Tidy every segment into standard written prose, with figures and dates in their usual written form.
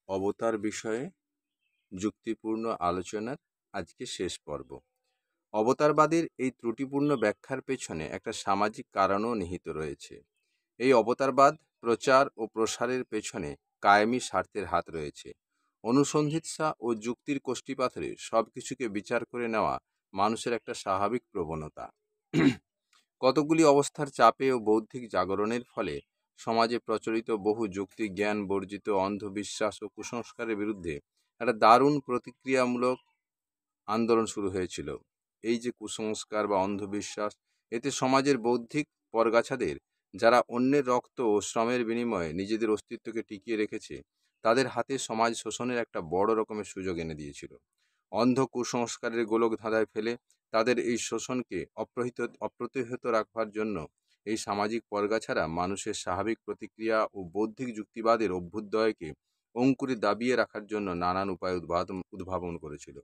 অবতার বিষয়ে যুক্তিপূর্ণ আলোচনার আজকে শেষ পর্ব। অবতারবাদের এই ত্রুটিপূর্ণ ব্যাখ্যার পেছনে একটা সামাজিক কারণও নিহিত রয়েছে। এই অবতারবাদ প্রচার ও প্রসারের পেছনে কায়েমি স্বার্থের হাত রয়েছে। অনুসন্ধিৎসা ও যুক্তির কোষ্ঠীপাথরে সব কিছুকে বিচার করে নেওয়া মানুষের একটা স্বাভাবিক প্রবণতা। কতগুলি অবস্থার চাপে ও বৌদ্ধিক জাগরণের ফলে সমাজে প্রচলিত বহু যুক্তি জ্ঞান বর্জিত অন্ধবিশ্বাস ও কুসংস্কারের বিরুদ্ধে একটা দারুণ প্রতিক্রিয়ামূলক আন্দোলন শুরু হয়েছিল। এই যে কুসংস্কার বা অন্ধবিশ্বাস, এতে সমাজের বৌদ্ধিক পরগাছাদের, যারা অন্যের রক্ত ও শ্রমের বিনিময়ে নিজেদের অস্তিত্বকে টিকিয়ে রেখেছে, তাদের হাতে সমাজ শোষণের একটা বড় রকমের সুযোগ এনে দিয়েছিল। অন্ধ কুসংস্কারের গোলক ধাঁধায় ফেলে তাদের এই শোষণকে অপ্রতিহত রাখবার জন্য এই সামাজিক পরগাছারা মানুষের স্বাভাবিক প্রতিক্রিয়া ও বৌদ্ধিক যুক্তিবাদের অভ্যুদয়কে অঙ্কুরে দাবিয়ে রাখার জন্য নানান উপায় উদ্ভাবন করেছিল।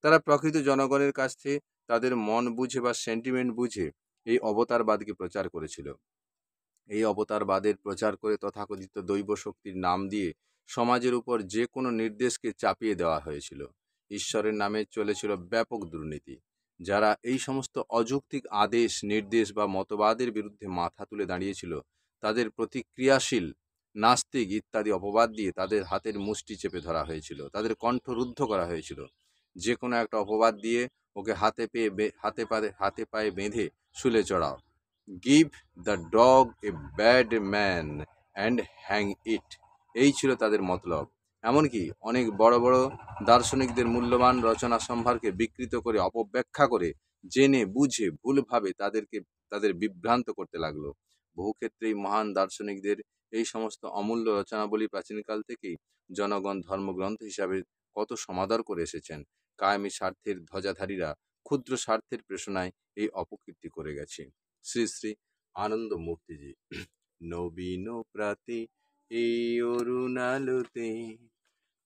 তারা প্রকৃত জনগণের কাছ থেকে তাদের মন বুঝে বা সেন্টিমেন্ট বুঝে এই অবতারবাদকে প্রচার করেছিল। এই অবতারবাদের প্রচার করে তথাকথিত দৈব শক্তির নাম দিয়ে সমাজের উপর যে কোনো নির্দেশকে চাপিয়ে দেওয়া হয়েছিল। ঈশ্বরের নামে চলেছিল ব্যাপক দুর্নীতি। যারা এই সমস্ত অযৌক্তিক আদেশ নির্দেশ বা মতবাদের বিরুদ্ধে মাথা তুলে দাঁড়িয়েছিল, তাদের প্রতিক্রিয়াশীল নাস্তিক ইত্যাদি অপবাদ দিয়ে তাদের হাতের মুষ্টি চেপে ধরা হয়েছিল, তাদের কণ্ঠ রুদ্ধ করা হয়েছিল। যে কোনো একটা অপবাদ দিয়ে ওকে হাতে পায়ে বেঁধে শুলে চড়াও, give the dog a bad man and hang it, এই ছিল তাদের মতলব। এমনকি অনেক বড় বড় দার্শনিকদের মূল্যবান রচনা সম্ভারকে বিকৃত করে অপব্যাখ্যা করে জেনে বুঝে ভুলভাবে তাদের বিভ্রান্ত করতে লাগলো। বহু ক্ষেত্রেই মহান দার্শনিকদের এই সমস্ত অমূল্য রচনাবলী প্রাচীনকাল থেকেই জনগণ ধর্মগ্রন্থ হিসাবে কত সমাদর করে এসেছেন। কায়েমি স্বার্থের ধ্বজাধারীরা ক্ষুদ্র স্বার্থের প্রেষণায় এই অপকীর্তি করে গেছে। শ্রী শ্রী আনন্দ মূর্তিজি। নবীন প্রাতে এই অরুণালোতে,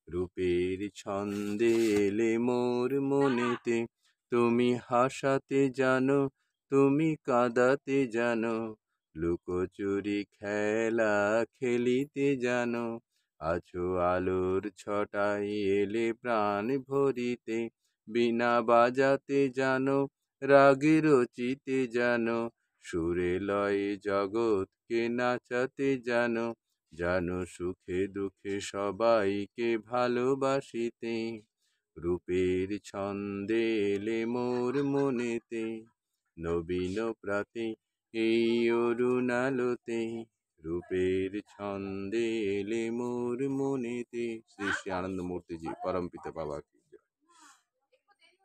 রূপের ছন্দে এলে মোর মনেতে, তুমি হাসাতে জানো, তুমি কাঁদাতে জানো, লুকোচুরি খেলা খেলিতে জানো, আছো আলোর ছটায় এলে প্রাণ ভরিতে, বীণা বাজাতে জানো, রাগে রচিতে জানো, সুরে লয়ে জগৎকে নাচাতে জানো, জানো সুখে দুঃখে সবাইকে ভালোবাসিতে, রূপের ছন্দে এলে মোর মনেতে, নবীন প্রাতে এই অরুণালোতে, রূপের ছন্দে এলে মোর মনেতে। শ্রী শ্রী আনন্দ মূর্তিজি, পরমপিতা বাবা কি।